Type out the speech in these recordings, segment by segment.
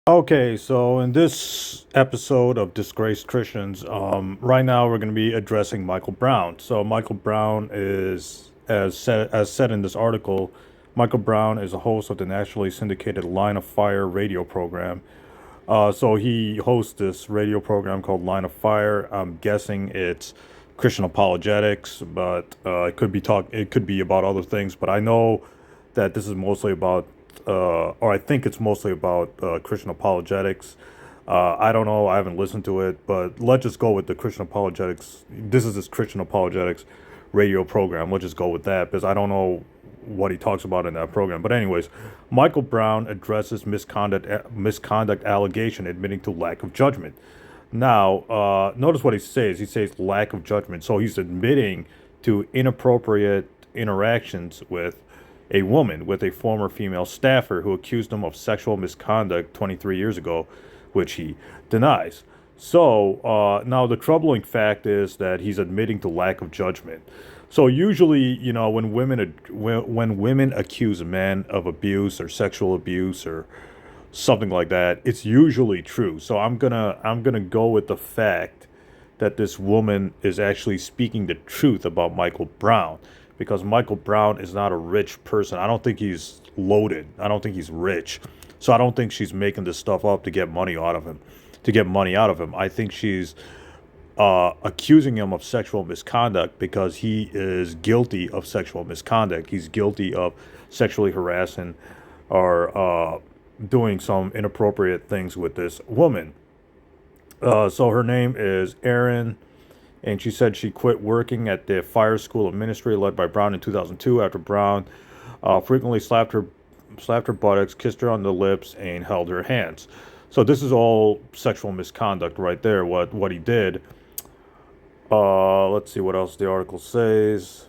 Okay, so in this episode of Disgraced Christians, right now we're going to be addressing Micheal Brown. So Micheal Brown is, as said in this article, Micheal Brown is a host of the nationally syndicated Line of Fire radio program. So he hosts this radio program called Line of Fire. I'm guessing it's Christian apologetics, but it could be about other things. But I know that this is mostly about, or I think it's mostly about Christian apologetics. I don't know. I haven't listened to it, but let's just go with the Christian apologetics. This is this Christian apologetics radio program. Let's just go with that because I don't know what he talks about in that program. But anyways, Micheal Brown addresses misconduct allegation, admitting to lack of judgment. Now, notice what he says. He says lack of judgment. So he's admitting to inappropriate interactions with a woman, with a former female staffer who accused him of sexual misconduct 23 years ago, which he denies. So now the troubling fact is that he's admitting to lack of judgment. So usually, when women accuse men of abuse or sexual abuse or something like that, it's usually true. So I'm gonna go with the fact that this woman is actually speaking the truth about Micheal Brown, because Micheal Brown is not a rich person. I don't think he's loaded. I don't think he's rich. So I don't think she's making this stuff up to get money out of him. To get money out of him. I think she's accusing him of sexual misconduct because he is guilty of sexual misconduct. He's guilty of sexually harassing or doing some inappropriate things with this woman. So her name is Erin, and she said she quit working at the fire school of ministry led by Brown in 2002 after Brown frequently slapped her buttocks, kissed her on the lips, and held her hands. So this is all sexual misconduct right there. What he did. Let's see what else the article says.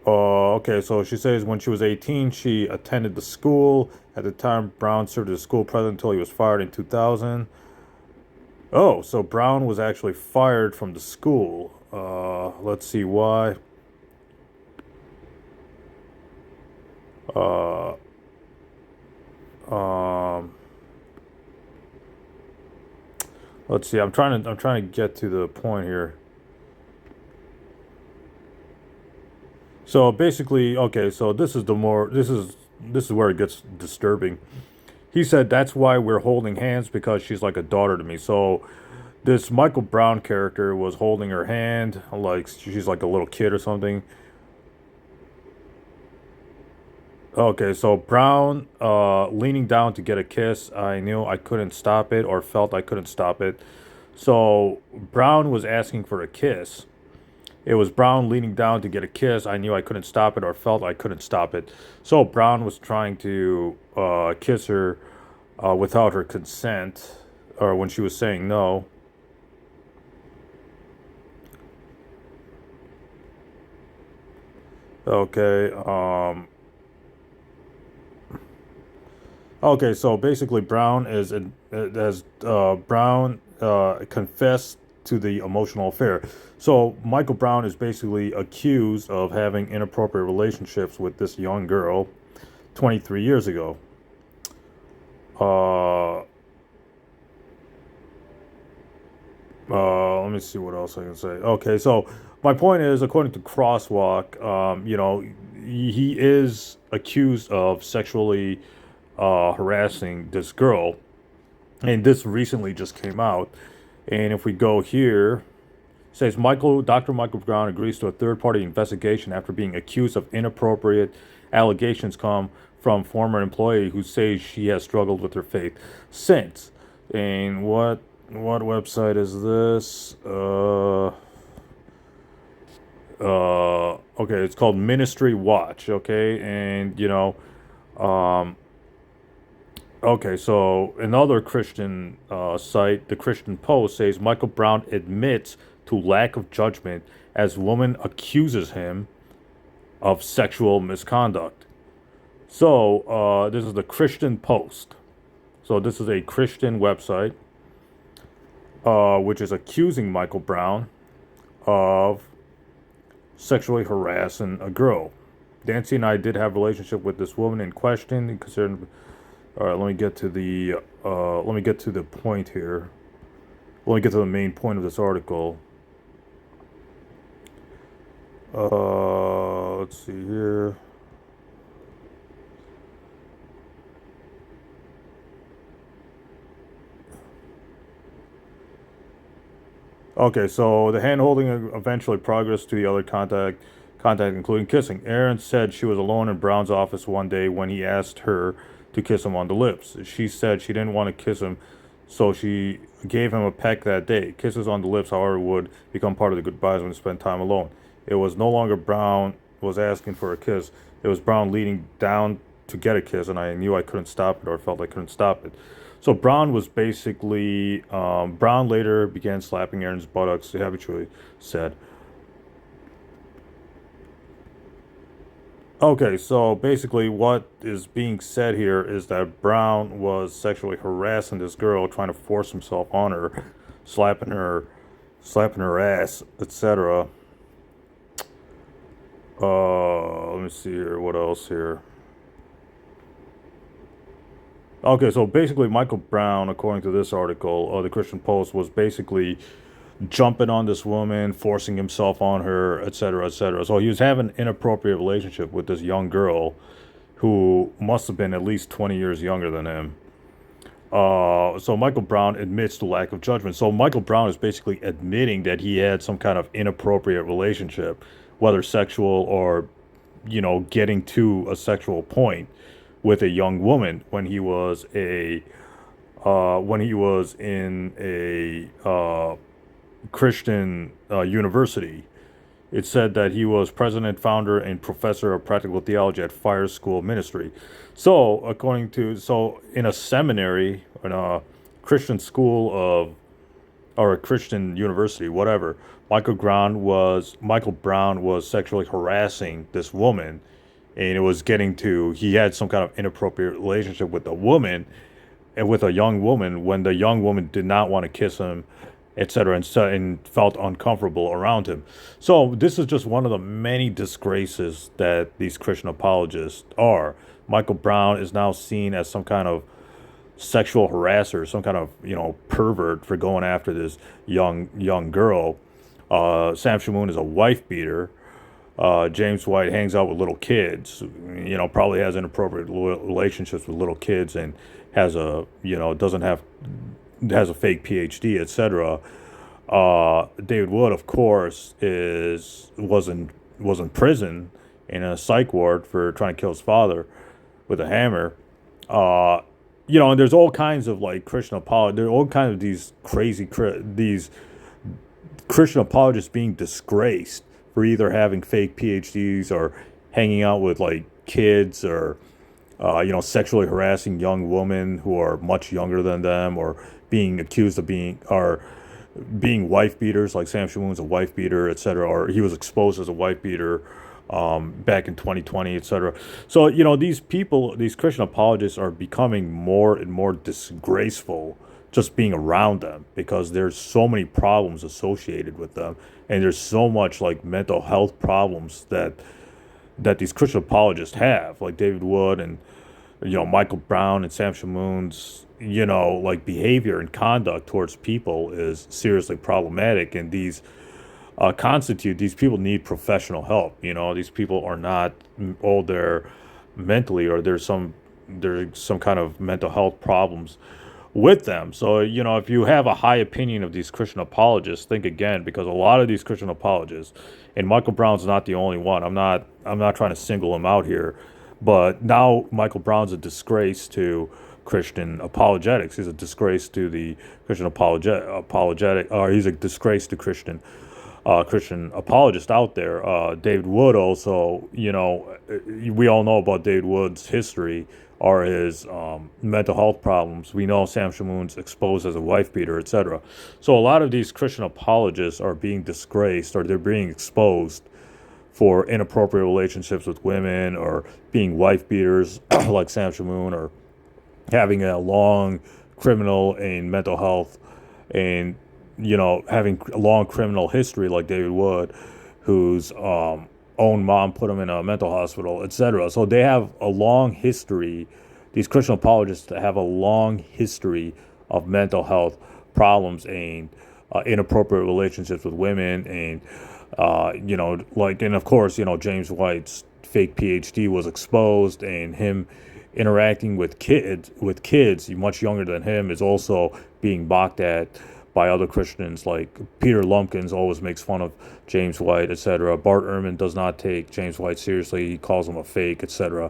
Okay, so she says when she was 18, she attended the school. At the time, Brown served as school president until he was fired in 2000. Oh, so Brown was actually fired from the school. Let's see why. Uh, um, let's see. I'm trying to get to the point here. So basically, okay, so this is where it gets disturbing. He said that's why we're holding hands because she's like a daughter to me. So this Micheal Brown character was holding her hand like she's like a little kid or something. Okay, so Brown leaning down to get a kiss. I knew I couldn't stop it or felt I couldn't stop it. So Brown was asking for a kiss. It was Brown leaning down to get a kiss. I knew I couldn't stop it or felt I couldn't stop it. So Brown was trying to kiss her without her consent or when she was saying no. Okay. Okay. So basically, Brown confessed to the emotional affair. So Micheal Brown is basically accused of having inappropriate relationships with this young girl 23 years ago. Uh, Let me see what else I can say. Okay, so my point is, according to Crosswalk, he is accused of sexually harassing this girl, and this recently just came out. And if we go here, it says Dr. Micheal Brown agrees to a third-party investigation after being accused of inappropriate allegations come from former employee who says she has struggled with her faith since. And what website is this? Okay, it's called Ministry Watch. Okay, and um, okay, so another Christian site, the Christian Post, says Micheal Brown admits to lack of judgment as woman accuses him of sexual misconduct. So this is the Christian Post. So this is a Christian website which is accusing Micheal Brown of sexually harassing a girl. Nancy and I did have a relationship with this woman in question. Considered All right, let me get to the point here. Let me get to the main point of this article. Let's see here. Okay, so the hand holding eventually progressed to the other contact including kissing. Erin said she was alone in Brown's office one day when he asked her to kiss him on the lips. She said she didn't want to kiss him, so she gave him a peck that day. Kisses on the lips, however, would become part of the goodbyes when they spent time alone. It was no longer Brown was asking for a kiss. It was Brown leaning down to get a kiss, and I knew I couldn't stop it, or felt I couldn't stop it. So Brown was basically Brown later began slapping Aaron's buttocks. He habitually said, "Okay, so basically, what is being said here is that Brown was sexually harassing this girl, trying to force himself on her, slapping her, slapping her ass, etc." Let me see here. What else here? Okay, so basically, Michael Brown, according to this article, the Christian Post, was basically jumping on this woman, forcing himself on her, etc., etc. So he was having an inappropriate relationship with this young girl who must have been at least 20 years younger than him. So Michael Brown admits to lack of judgment. So Michael Brown is basically admitting that he had some kind of inappropriate relationship, whether sexual or, getting to a sexual point with a young woman when he was in a Christian university. It said that he was president, founder, and professor of practical theology at Fire School Ministry. So in a seminary, in a Christian school or a Christian university, whatever, Michael Brown was sexually harassing this woman, and it was getting to he had some kind of inappropriate relationship with a woman and with a young woman when the young woman did not want to kiss him, etc., and felt uncomfortable around him. So this is just one of the many disgraces that these Christian apologists are. Michael Brown is now seen as some kind of sexual harasser, some kind of pervert for going after this young girl. Sam Shamoon is a wife beater. James White hangs out with little kids. Probably has inappropriate relationships with little kids and has a doesn't have has a fake PhD, etc. David Wood, of course, was in prison in a psych ward for trying to kill his father with a hammer. Uh, and there's all kinds of like Christian apologists. There are all kinds of these Christian apologists being disgraced for either having fake PhDs or hanging out with like kids or sexually harassing young women who are much younger than them, or being accused of being wife beaters, like Sam Shamoon's a wife beater, etc., or he was exposed as a wife beater back in 2020, etc. So these Christian apologists are becoming more and more disgraceful just being around them because there's so many problems associated with them, and there's so much like mental health problems that these Christian apologists have, like David Wood and Michael Brown and Sam Shamoon's like behavior and conduct towards people is seriously problematic, and these people need professional help. These people are not all there mentally, or there's some kind of mental health problems with them. So, if you have a high opinion of these Christian apologists, think again, because a lot of these Christian apologists, and Michael Brown's not the only one. I'm not trying to single him out here, but now Michael Brown's a disgrace to Christian apologetics. He's a disgrace to the Christian apologetic, or he's a disgrace to Christian apologists out there. David Wood also, we all know about David Wood's history or his mental health problems. We know Sam Shamoon's exposed as a wife beater, etc. So a lot of these Christian apologists are being disgraced, or they're being exposed for inappropriate relationships with women, or being wife beaters like Sam Shamoon, or having a long criminal and mental health and having a long criminal history like David Wood, whose own mom put him in a mental hospital, etc. So they have a long history these Christian apologists have a long history of mental health problems and inappropriate relationships with women, and and of course, James White's fake PhD was exposed, and him interacting with kids much younger than him is also being mocked at by other Christians. Like Peter Lumpkins always makes fun of James White, etc. Bart Ehrman does not take James White seriously. He calls him a fake, etc.,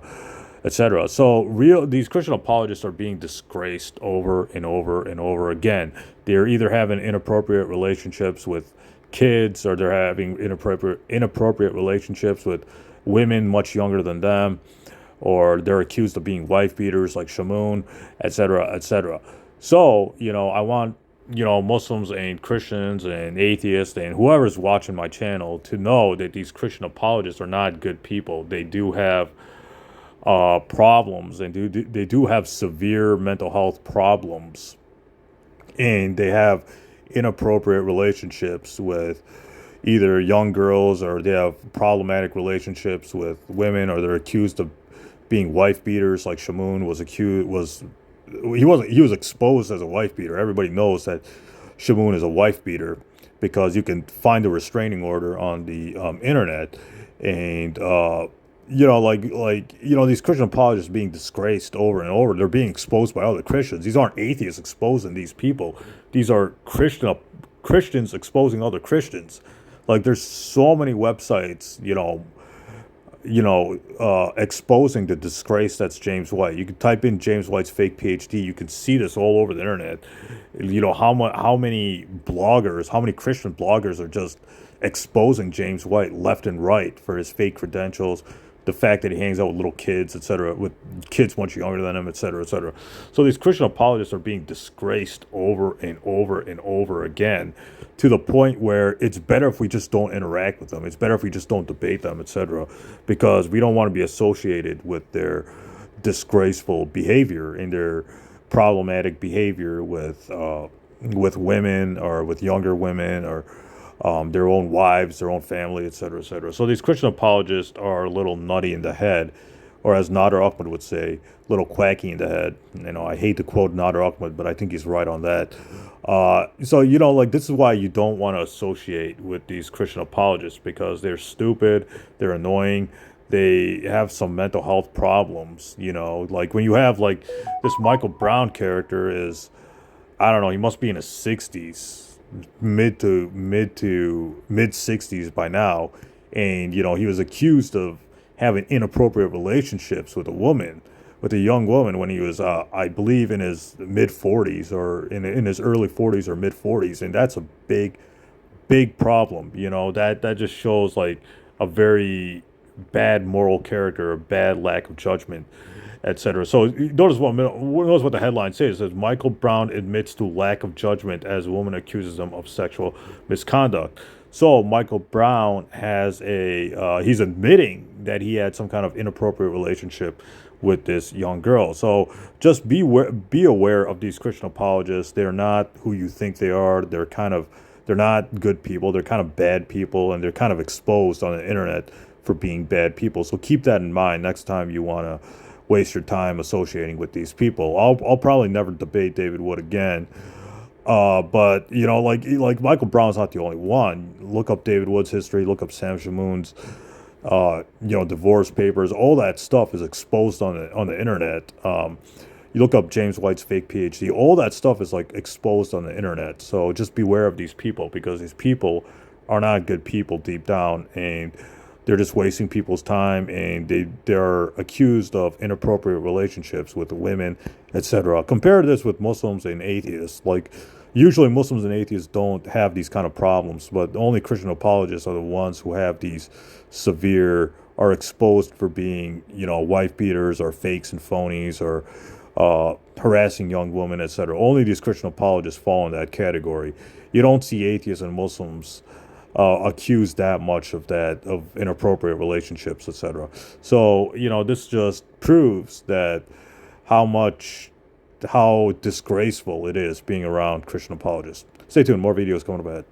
etc. So these Christian apologists are being disgraced over and over and over again. They're either having inappropriate relationships with kids, or they're having inappropriate relationships with women much younger than them, or they're accused of being wife beaters like Shamoon, etc., etc. So, I want, Muslims and Christians and atheists and whoever's watching my channel to know that these Christian apologists are not good people. They do have problems, and they do have severe mental health problems, and they have inappropriate relationships with either young girls, or they have problematic relationships with women, or they're accused of being wife beaters like Shamoon he was exposed as a wife beater. Everybody knows that Shamoon is a wife beater because you can find a restraining order on the internet, and these Christian apologists being disgraced over and over. They're being exposed by other Christians. These aren't atheists exposing these people. These are Christians exposing other Christians. Like, there's so many websites, exposing the disgrace that's James White. You can type in James White's fake PhD. You can see this all over the internet. How many Christian bloggers are just exposing James White left and right for his fake credentials, the fact that he hangs out with little kids, etc., with kids much younger than him, etc., etc. So these Christian apologists are being disgraced over and over and over again, to the point where it's better if we just don't interact with them. It's better if we just don't debate them, etc., because we don't want to be associated with their disgraceful behavior and their problematic behavior with women, or with younger women, or their own wives, their own family, etc., etc. So these Christian apologists are a little nutty in the head, or as Nader Ahmed would say, a little quacky in the head. I hate to quote Nader Ahmed, but I think he's right on that. This is why you don't want to associate with these Christian apologists, because they're stupid, they're annoying, they have some mental health problems. Like when you have like this Micheal Brown character is, I don't know, he must be in his 60s, mid 60s by now, and he was accused of having inappropriate relationships with a young woman when he was I believe in his mid 40s, or in his early 40s or mid 40s, and that's a big problem. That just shows like a very bad moral character, a bad lack of judgment, etc. So notice what the headline says. It says Micheal Brown admits to lack of judgment as woman accuses him of sexual misconduct. So Micheal Brown he's admitting that he had some kind of inappropriate relationship with this young girl. So just be aware of these Christian apologists. They're not who you think they are. They're not good people. They're kind of bad people, and they're kind of exposed on the internet for being bad people. So keep that in mind next time you want to waste your time associating with these people. I'll probably never debate David Wood again. But like Micheal Brown's not the only one. Look up David Wood's history. Look up Sam Shamoon's, divorce papers. All that stuff is exposed on the internet. You look up James White's fake PhD. All that stuff is like exposed on the internet. So just beware of these people, because these people are not good people deep down, and they're just wasting people's time, and they're accused of inappropriate relationships with women, etc. Compare this with Muslims and atheists. Like, usually Muslims and atheists don't have these kind of problems, but only Christian apologists are the ones who have these are exposed for being, wife beaters, or fakes and phonies, or harassing young women, etc. Only these Christian apologists fall in that category. You don't see atheists and Muslims accused that much of inappropriate relationships, etc. So this just proves that how disgraceful it is being around Christian apologists. Stay tuned, more videos coming up ahead.